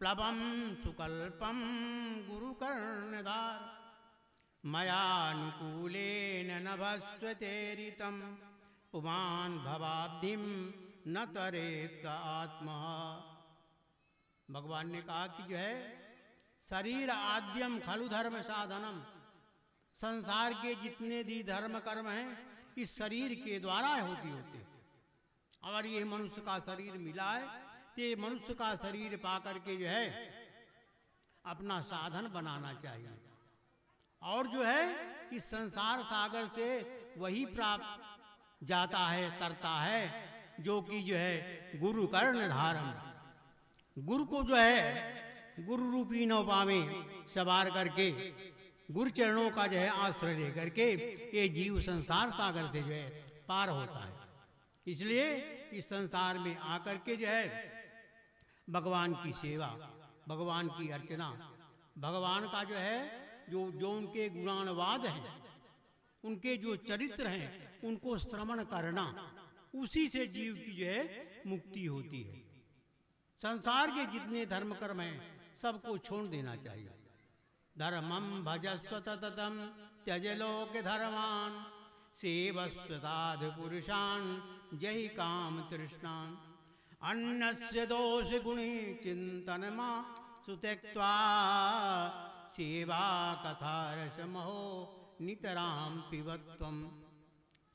प्लवम सुकल्पम गुरुकर्णधार मयानुकूलेन नभस्वतेरितम पुमान् भवाब्धिम न तरेत स आत्मा। भगवान ने कहा कि जो है शरीर आद्यम खलु धर्म साधनम, संसार के जितने भी धर्म कर्म हैं इस शरीर के द्वारा होते। अगर ये मनुष्य का शरीर मिला है तो ये मनुष्य का शरीर पाकर के जो है अपना साधन बनाना चाहिए, और जो है इस संसार सागर से वही प्राप्त जाता है, तरता है, जो कि जो है गुरु कर्ण धारण, गुरु को जो है गुरु रूपी नौपा में सवार करके गुरु चरणों का जो है आश्रय ले करके ये जीव संसार सागर से जो है पार होता है। इसलिए इस संसार में आकर के जो है भगवान की सेवा, भगवान की अर्चना, भगवान का जो है जो उनके गुणानुवाद हैं, उनके जो चरित्र हैं उनको श्रवण करना, उसी से जीव की जो है मुक्ति होती है। संसार के जितने धर्म कर्म हैं सबको छोड़ देना चाहिए। धर्मम भजस्व ततम त्यज लोक धर्मान सेवस्व साधु पुरुषान जहि काम तृष्णान अन्नस्य दोष गुणे चिंतन मा सुत्यक्त्वा सेवा कथा रसमहो नितराम पिबत्वम।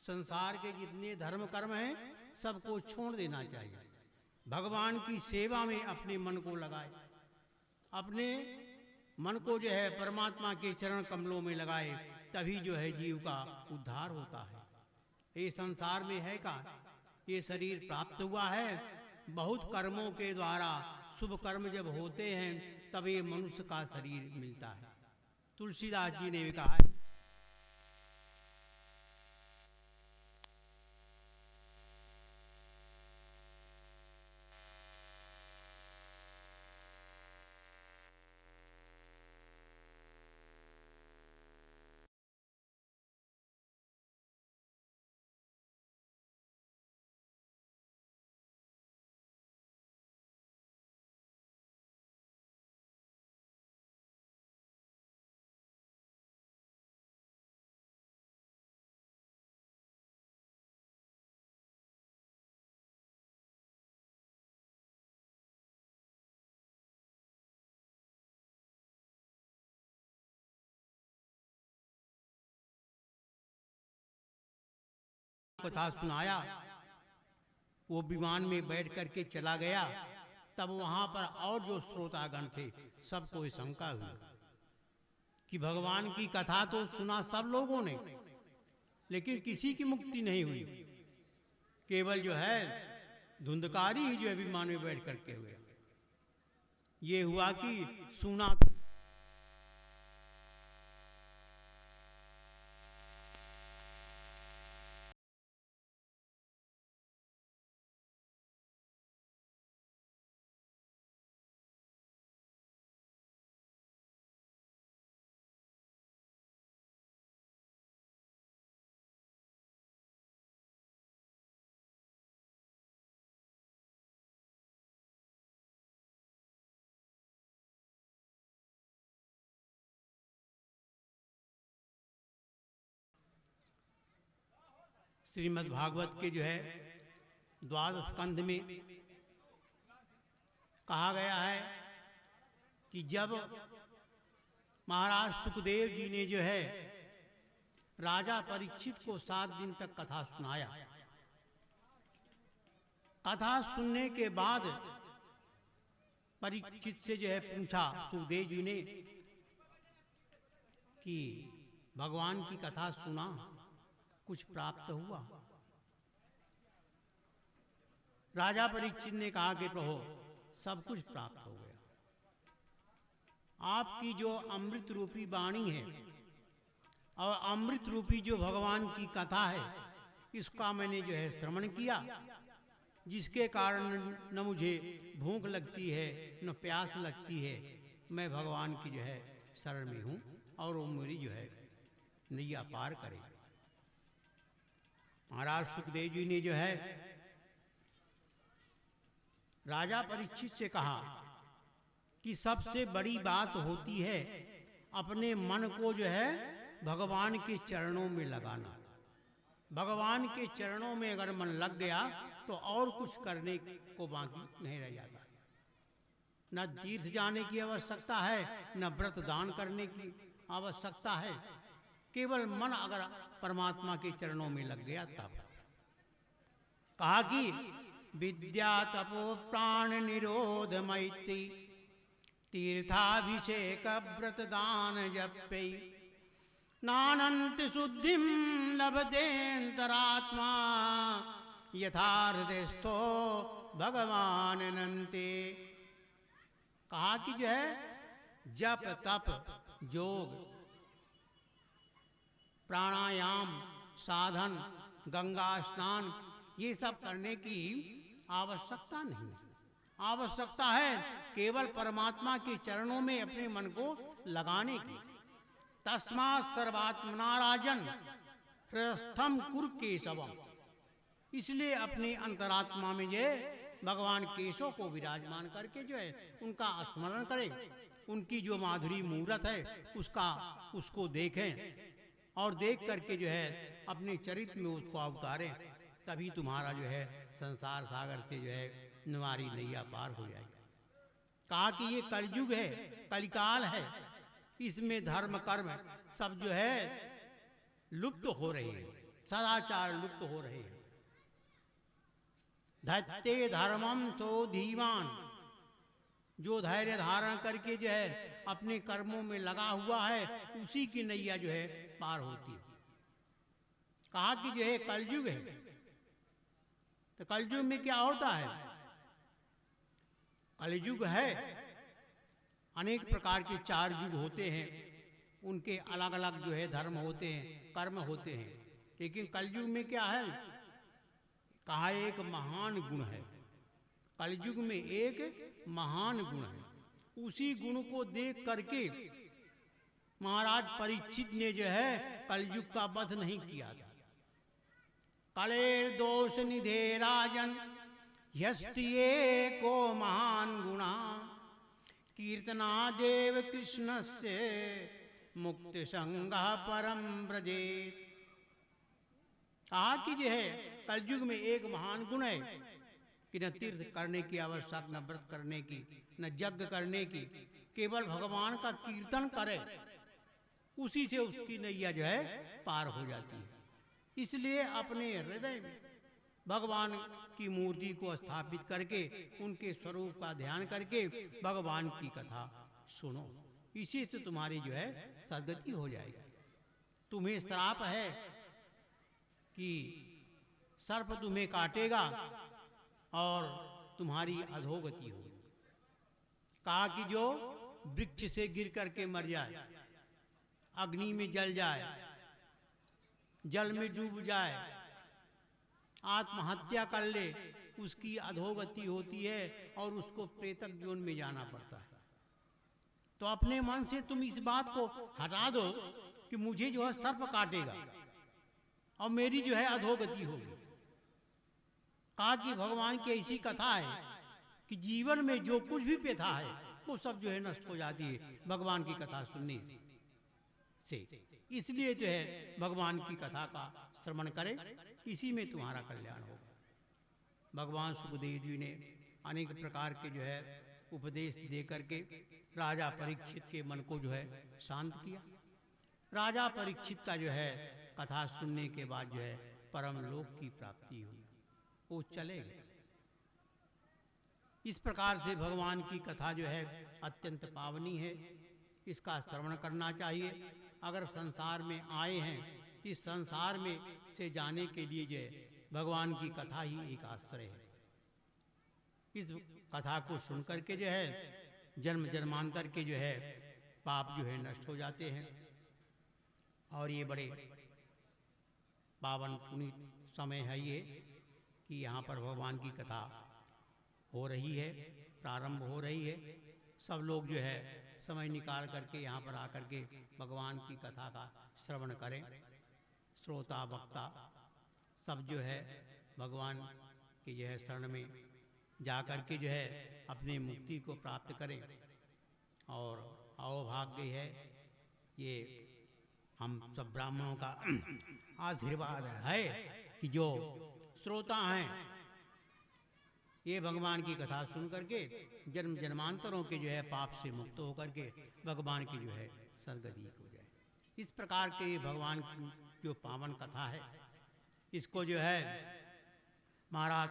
संसार के जितने धर्म कर्म हैं सबको छोड़ देना चाहिए, भगवान की सेवा में अपने मन को लगाए, अपने मन को जो है परमात्मा के चरण कमलों में लगाए, तभी जो है जीव का उद्धार होता है। ये संसार में है का ये शरीर प्राप्त हुआ है बहुत कर्मों के द्वारा, शुभ कर्म जब होते हैं तब ये मनुष्य का शरीर मिलता है। तुलसीदास जी ने भी कहा है, कथा सुनाया, वो विमान में बैठ करके चला गया, तब वहां पर और जो श्रोतागण थे सबको शंका हुई कि भगवान की कथा तो सुना सब लोगों ने, लेकिन किसी की मुक्ति नहीं हुई, केवल जो है धुंधकारी ही जो है विमान में बैठ करके हुए। ये हुआ कि सुना श्रीमद् भागवत के जो है द्वादश स्कंध में कहा गया है कि जब महाराज सुखदेव जी ने जो है राजा परीक्षित को 7 दिन तक कथा सुनाया, कथा सुनने के बाद परीक्षित से जो है पूछा सुखदेव जी ने कि भगवान की कथा सुना, कुछ प्राप्त हुआ? राजा परीक्षित ने कहा कि प्रभु सब कुछ प्राप्त हो गया, आपकी जो अमृत रूपी वाणी है और अमृत रूपी जो भगवान की कथा है इसका मैंने जो है श्रवण किया, जिसके कारण न मुझे भूख लगती है न प्यास लगती है, मैं भगवान की जो है शरण में हूँ और वो मेरी जो है नैया पार करे। महाराज सुखदेव जी ने जो है राजा परीक्षित से कहा कि सबसे बड़ी बात होती है अपने मन को जो है भगवान के चरणों में लगाना। भगवान के चरणों में अगर मन लग गया तो और कुछ करने को बाकी नहीं रह जाता। न तीर्थ जाने की आवश्यकता है, न व्रत दान करने की आवश्यकता है। केवल मन अगर परमात्मा के चरणों में लग गया तब। कहा कि विद्या तपो प्राण निरोध मैत्री तीर्थाभिषेक व्रत दान जप्यै नानंत शुद्धिम लभतेन्तरात्मा यथार्थिस्थो भगवान नन्ते। कहा कि जो है जप तप योग प्राणायाम साधन गंगा स्नान ये सब करने की आवश्यकता नहीं। आवश्यकता है केवल परमात्मा के चरणों में अपने मन को लगाने की। तस्मात् सर्वात्मना राजन हृस्थम कुरु केशवम। इसलिए अपने अंतरात्मा में जो भगवान केशव को विराजमान करके जो है उनका स्मरण करें, उनकी जो माधुरी मूरत है उसको देखें और देख करके जो है अपने चरित्र में उसको अवतारें। तभी तुम्हारा जो है संसार सागर से जो है तुम्हारी नैया पार हो जाएगी। कहा कि ये कलयुग है, कलिकाल है, इसमें धर्म कर्म सब जो है लुप्त हो रहे हैं, सदाचार लुप्त हो रहे हैं। धत्ते धर्मम सो धीमान। जो धैर्य धारण करके जो है अपने कर्मों में लगा हुआ है उसी की नैया जो है पार होती है। कहा कि जो है कलयुग है, तो कलयुग में क्या होता है? कलयुग है अनेक प्रकार के 4 युग होते हैं, उनके अलग अलग जो है धर्म होते हैं, कर्म होते हैं। लेकिन कलयुग में क्या है? कहा एक महान गुण है। कलयुग में एक महान गुण है। उसी गुण को देख करके महाराज परीक्षित ने जो है कलयुग का वध नहीं किया था। कलेर दोष निधे राजन यस्तिये को महान गुणा कीर्तना देव कृष्ण से मुक्ति संगा परम ब्रजेत। कहा कि जो है कलयुग में एक महान गुण है कि न तीर्थ करने की आवश्यकता, न व्रत करने की, न यज्ञ करने की, केवल भगवान का कीर्तन करे, उसी से उसकी नैया जो है पार हो जाती है। इसलिए अपने हृदय में भगवान की मूर्ति को स्थापित करके उनके स्वरूप का ध्यान करके भगवान की कथा सुनो। इसी से तुम्हारी जो है सद्गति हो जाएगी। तुम्हें श्राप है कि सर्प तुम्हें काटेगा और तुम्हारी अधोगति हो। कहा कि जो वृक्ष से गिर करके मर जाए, अग्नि में जल जाए, जल में डूब जाए, आत्महत्या कर ले, उसकी अधोगति होती है और उसको प्रेतक जीवन में जाना पड़ता है। तो अपने मन से तुम इस बात को हटा दो कि मुझे जो है सर्प काटेगा और मेरी जो है अधोगति होगी। कहा कि भगवान की ऐसी कथा है कि जीवन में जो कुछ भी व्यथा है वो सब जो है नष्ट हो जाती है भगवान की कथा सुनने से। इसलिए जो है भगवान की कथा का श्रवण करें, इसी में तुम्हारा कल्याण होगा। भगवान सुखदेव जी ने अनेक प्रकार के जो है उपदेश दे करके राजा परीक्षित के मन को जो है शांत किया। राजा परीक्षित का जो है कथा सुनने के बाद जो है परम लोक की प्राप्ति हुई, वो चले गए। इस प्रकार से भगवान की कथा जो है अत्यंत पावनी है, इसका श्रवण करना चाहिए। अगर संसार में आए हैं तो इस संसार में से जाने के लिए जो है भगवान की कथा ही एक आश्रय है। इस कथा को सुन करके जो है जन्म जन्मांतर के जो है पाप जो है नष्ट हो जाते हैं और ये बड़े पावन पुनीत समय है ये कि यहाँ पर भगवान की कथा हो रही है, प्रारंभ हो रही है। सब लोग जो है समय निकाल करके यहाँ पर आकर के भगवान की कथा का श्रवण करें। श्रोता वक्ता सब जो है भगवान के जो है शरण में जा कर के जो है अपनी मुक्ति को प्राप्त करें। और अहोभाग्य है, ये हम सब ब्राह्मणों का आशीर्वाद है कि जो श्रोता हैं ये भगवान की कथा सुन करके जन्म जन्मांतरों के जो है पाप से मुक्त होकर के भगवान की जो है सदगति हो जाए। इस प्रकार के भगवान की जो पावन कथा है, इसको जो है महाराज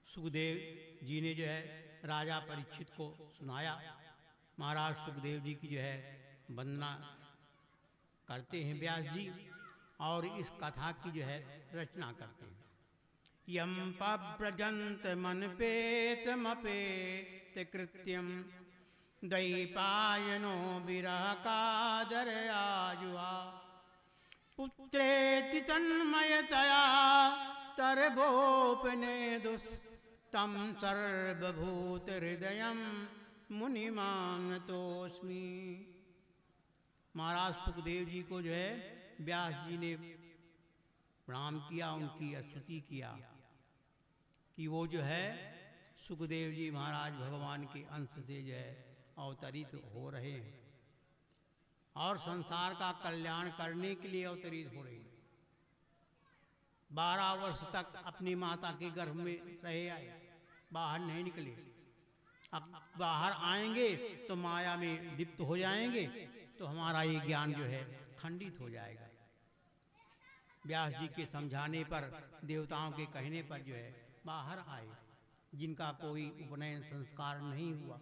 सुखदेव जी ने जो है राजा परीक्षित को सुनाया। महाराज सुखदेव जी की जो है वंदना करते हैं व्यास जी, और इस कथा की जो है रचना करते हैं। यम पव्रजंत मन पेत मपेत कृत्यम दैपायनो विरह कादर आजुआ पुत्रेति तन्मयतया तरभोपने दुस्तम सर्वभूत हृदयम मुनिमानतोस्मि। महाराज सुखदेव जी को जो है व्यास जी ने प्रणाम किया, उनकी स्तुति किया कि वो जो है सुखदेव जी महाराज भगवान के अंश से जो है अवतरित हो रहे हैं और संसार का कल्याण करने के लिए अवतरित हो रहे हैं। 12 वर्ष तक अपनी माता के गर्भ में रहे आए, बाहर नहीं निकले। अब बाहर आएंगे तो माया में लिप्त हो जाएंगे, तो हमारा ये ज्ञान जो है खंडित हो जाएगा। व्यास जी के समझाने पर, देवताओं के कहने पर जो है बाहर आए। जिनका कोई उपनयन संस्कार नहीं हुआ,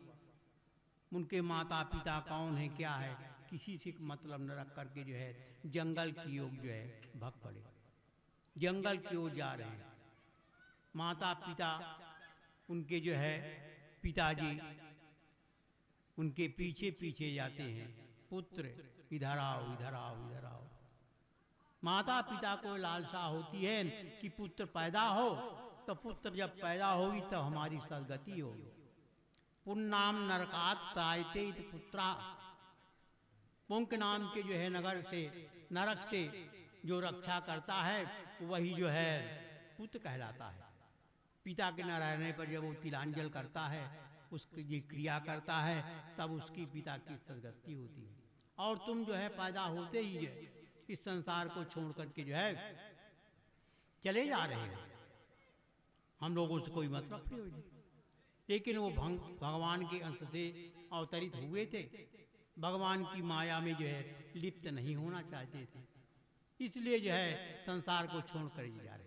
उनके माता पिता कौन है क्या है किसी से मतलब न रख करके जो है जंगल की ओर जो है भग पड़े, जंगल की ओर जा रहे हैं। माता पिता उनके जो है पिताजी उनके पीछे पीछे जाते हैं, पुत्र इधर आओ इधर आओ इधर आओ। माता पिता को लालसा होती है कि पुत्र पैदा हो, तो पुत्र जब पैदा होगी तब हमारी सदगति होगी। पुण्नाम नरकात त्रायते पुत्रा, पुंक नाम के जो है नगर से, नरक से जो रक्षा करता है वही जो है पुत्र कहलाता है। पिता के न रहने पर जब वो तिलांजल करता है, उसकी जो क्रिया करता है, तब उसकी पिता की सदगति होती है। और तुम जो है पैदा होते ही जो है इस संसार को छोड़ करके जो है चले जा रहे हो, हम लोगों से कोई मतलब नहीं हो। लेकिन वो भगवान के अंश से अवतरित हुए थे, भगवान की माया में जो है लिप्त नहीं होना चाहते थे, इसलिए जो है संसार को छोड़ कर जा रहे।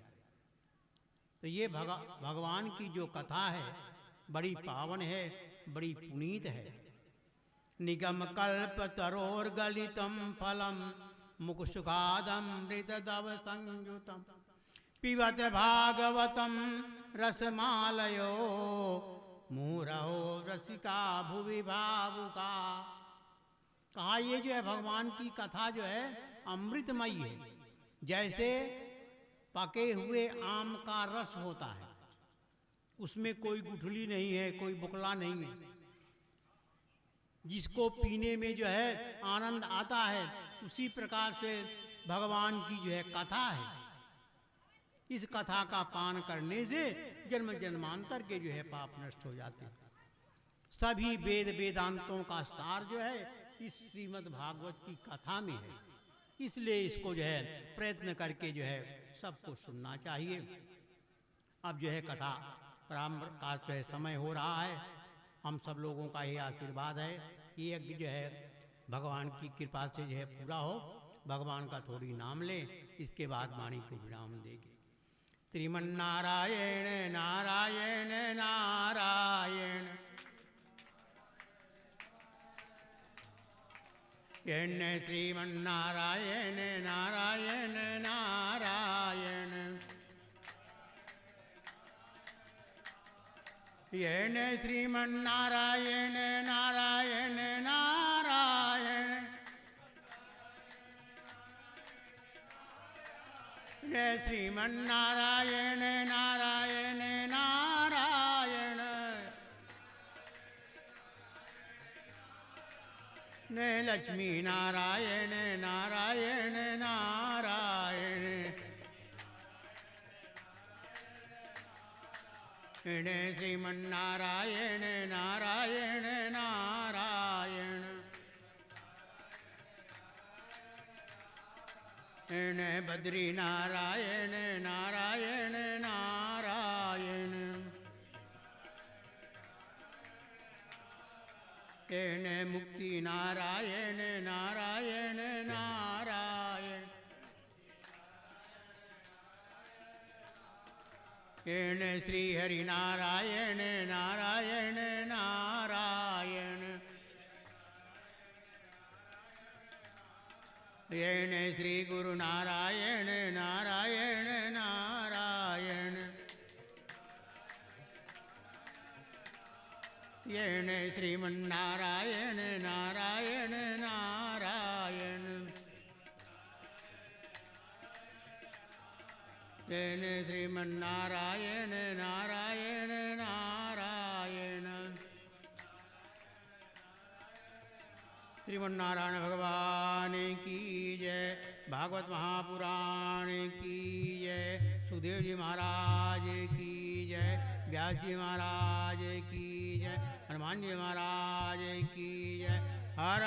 तो ये भगवान की जो कथा है बड़ी पावन है, बड़ी पुनीत है। निगम कल्प तरोर गलितम फलम मुकुसुखादमृत दव संयुतम पिबत भागवतम रसमालयो मूरहो रसिका भुवि भावुका। कहा ये जो है भगवान की कथा जो है अमृतमयी है। जैसे पके हुए आम का रस होता है, उसमें कोई गुठली नहीं है, कोई बुकला नहीं है, जिसको पीने में जो है आनंद आता है, उसी प्रकार से भगवान की जो है कथा है। इस कथा का पान करने से जन्म जन्मांतर के जो है पाप नष्ट हो जाते हैं। सभी वेद वेदांतों का सार जो है इस श्रीमद् भागवत की कथा में है, इसलिए इसको जो है प्रयत्न करके जो है सबको सुनना चाहिए। अब जो है कथा प्रारंभ का जो है समय हो रहा है। हम सब लोगों का ये आशीर्वाद है कि यज्ञ जो है भगवान की कृपा से जो है पूरा हो। भगवान का थोड़ी नाम लें, इसके बाद वाणी को विराम देंगे। श्रीमन्नारायण नारायण नारायण श्रीमन्नारायण नारायण नारायण येन श्रीमन्नारायण नारायण नारायण श्रीमन्नारायण नारायण नारायण लक्ष्मी नारायण नारायण नारायण श्रीमन्नारायण नारायण नारायण बद्री नारायण नारायण नारायण मुक्ति नारायण नारायण नारायण श्री हरि नारायण नारायण नारायण श्री गुरु नारायण नारायण नारायण श्रीमन्नारायण नारायण नारायण श्रीमन्नारायण नारायण नारायण श्रीमन्नारायण भगवान की जय। भागवत महापुराण की जय। सुखदेव जी महाराज की जय। व्यास जी महाराज की जय। हनुमान जी महाराज की जय। हर